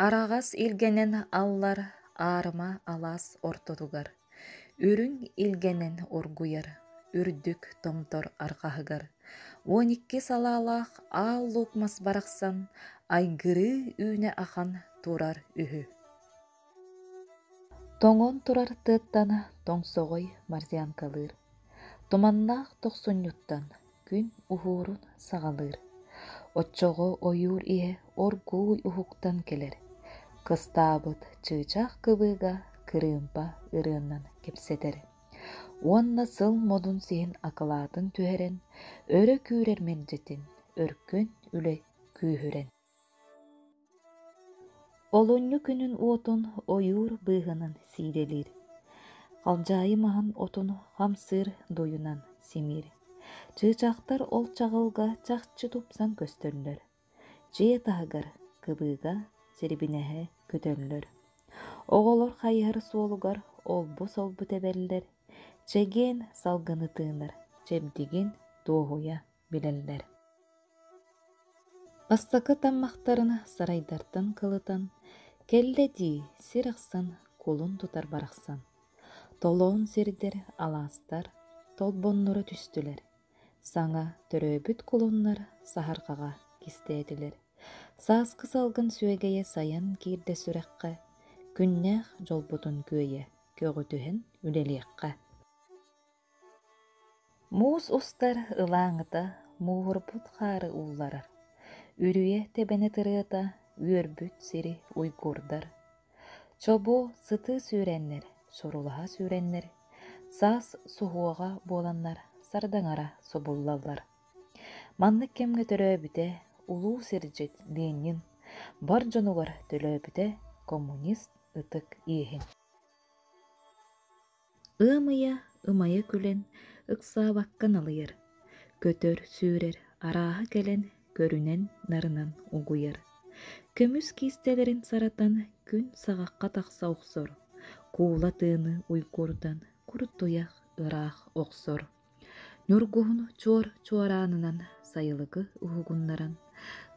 Арағас илгенен аллар арыма алас ортотугар. Үрүң илгенен оргуяр. Үрдүк томтор арқағығар. 12 салалақ ал лукмас барақсан, айгыры үйне ахан турар үхі. Тоңон турар тыттана тоңсоғой марзианкалыр. Туманнақ тоқсуньюттан күн ухурун сағалыр. Отчоғо ойур ihe оргуй ухуктан келер. Кыстабыт чыычақ кыбыға кырымпа ырыыннан кепсетер. Уанна сыл модун сиhin акылатын түхерен, өрө күүрер менжетин, өркөн үле күүхүрен. Олонню күнүн уотун ойур быыгынан сиделир. Қалжайымахан отун хамсыр дойунан семир. Чыычақтар ол чағылға чақчы тупсан көстөрүлөр. Жие тағығар кыбыға серебинеhe көтөрүлөр. Оголор хайыр суолугар олбу солбу тебеллер. Чеген салгыны тыынар, чебдигин тоғуя билеллер. Бастакы таммақтарына сарайдартан кылытан, келледи сирақсан кулун тутар барақсан. Толоон сирдер аластар, толбоннору түстүлер. Саңа төрөбүт кулуннар сахарқаға кистетилер. Сааскы салгын сүегeye саян кирде сүрекке, күннәх жолбутун күйе, көгүтүхен үлелиекке. Муус устар ылаңыта муурбут хары улларар. Үрүе тебене тырыата үөрбүт сири уйгурдар. Чобу сыты сүүреннер, сорулаха сүүреннер, саас сухуага боланнар сардаңара собуллаллар. Маннык кемге төрөбүте улуу сиржет Ленин, бар жонугар төлөбүте коммунист ытык иехин. Ыамыя ымайы күлен ыкса баккан алыйыр. Көтөр сүүрер арааha келен көрүнен нарынан угуяр. Көмүс кистелерин саратан күн сагакка такса оксор. Куула тыыны уйгурдан курутуях ыраах оксор. Нургуhun чуор чуараанынан сайылыгы угугуннаран,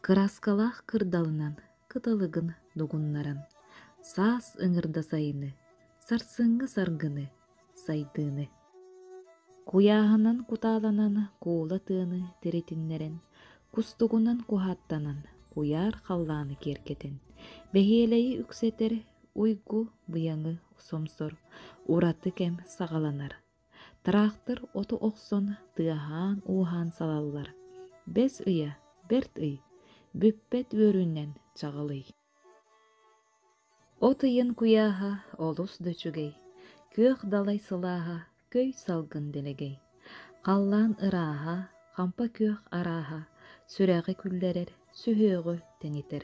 кыраскалах кырдалынан кыталыгын дугуннаран. Саас ыңырда сайыны, сарсыңы саргыны, сайдыны. Куяхынан куталанан куула тыыны теретиннерен, кустугунан кухаттанан, куяр халланы керкетен. Бехиелейи үксетер уйгу быяңы сомсор, ураты кем сагаланар. Тарақтыр оту оқсон тыахан ухан салаллар. Бес ыя, берт ый, бүппет өрүннен чағылый. Отыйын куяха олус дөчүгей, көх далай сылаха, көй салгын делегей. Қаллан ыраха, кампа көх араха, сүрәғі күллерер, сүхөөгө тенитер.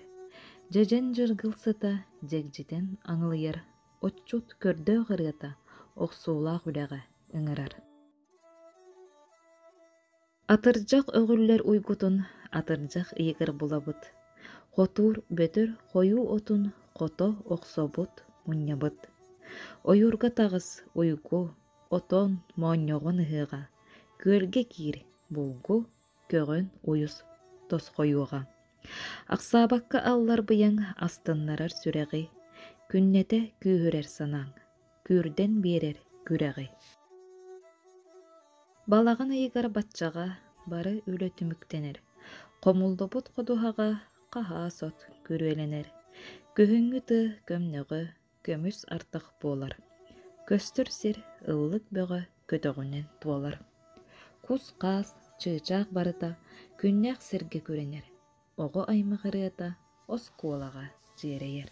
Жежен жыргылсыта, жегжитен аңылыйыр, отчут көрдө ғырыта, оқсуыла хүләға ыңырар. Атыржақ өгүллер уйгутун, атыржақ ийгір булабыт. Хотур бөтөр хою отун, қото оқсобут, муньябыт. Ойурга тағыз уйгу, отон мооньоғын ыһыға. Көлге кир, булгу, көгөн уюс тосқойуға. Ақсабаққа аллар быяң астыннарар сүрәғи. Күннете күйірер санаң, күрден берер күрәғи. Балағын ыйгар батчаға бары үлі түміктенер. Қомулдобут қодуғаға қаға сот көрөленер. Көхіңгі ты көмнөгі көмүс артық болар. Көстір сир ыллык бөгі көтөғінен туалар. Кус қас чыычақ барыта күннәқ сірге көренер. Оғы аймағырыата оскуолаға жерейер.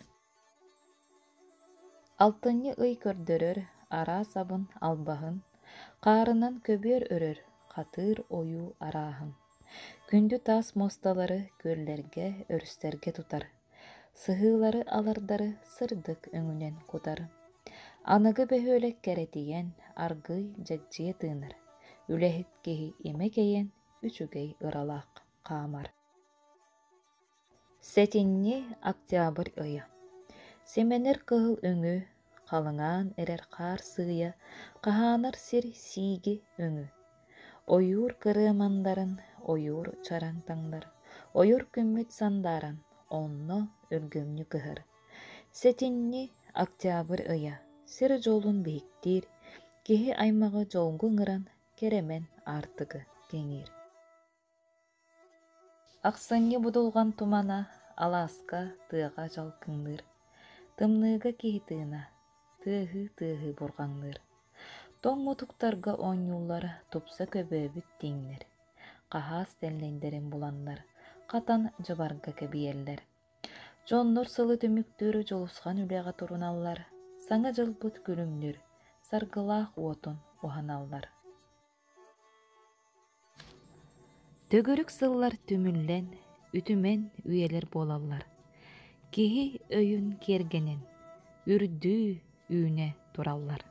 Алтынны ый көрдөрөр ара сабын албағын. Қарынан көбер өрөр, қатыр ойу арахын. Күнді тас мосталары көрлерге, өрістерге тутар. Сыхылары алардары сырдык өңінен кутар. Анығы бөхөлек кәретиен аргый жакжие тыынар. Үлехит кеhi емекейен үчүгей ыралақ қамар. Сетинни октябрь ыя. Семенер кығыл өңі, қалыңан эрер қар сыя, қаханар сир сиги өңі. Ойур кырымандарын, ойур чараңтаңдар, ойур күммүт сандаран, онно өлгөмнү кыхыр. Сетинни октябрь ыйа. Сер жолун бейиктир, киһи аймағы жолгу ыңыран керемен артыгы кеңир. Аксаңы будулган тумана Аласка тыага жалкыңныр. Тымныга киһи тыына, тыахы бургаңныр. Тоң мутуктарга оңюллар тупса көбөбүт тиңнер. Кахаас теллендерин буланнар, катан жабарга кебиеллер. Жоннор сылы төмүктөрү жолусхан үлега туруналлар, саңа жылбыт күлүңнүр, саргылаах уотун уханаллар. Төгөрүк сыллар түмүллен, үтүмен үйелер болаллар. Киһи өйүн кергенен, үрдүү үүне тураллар.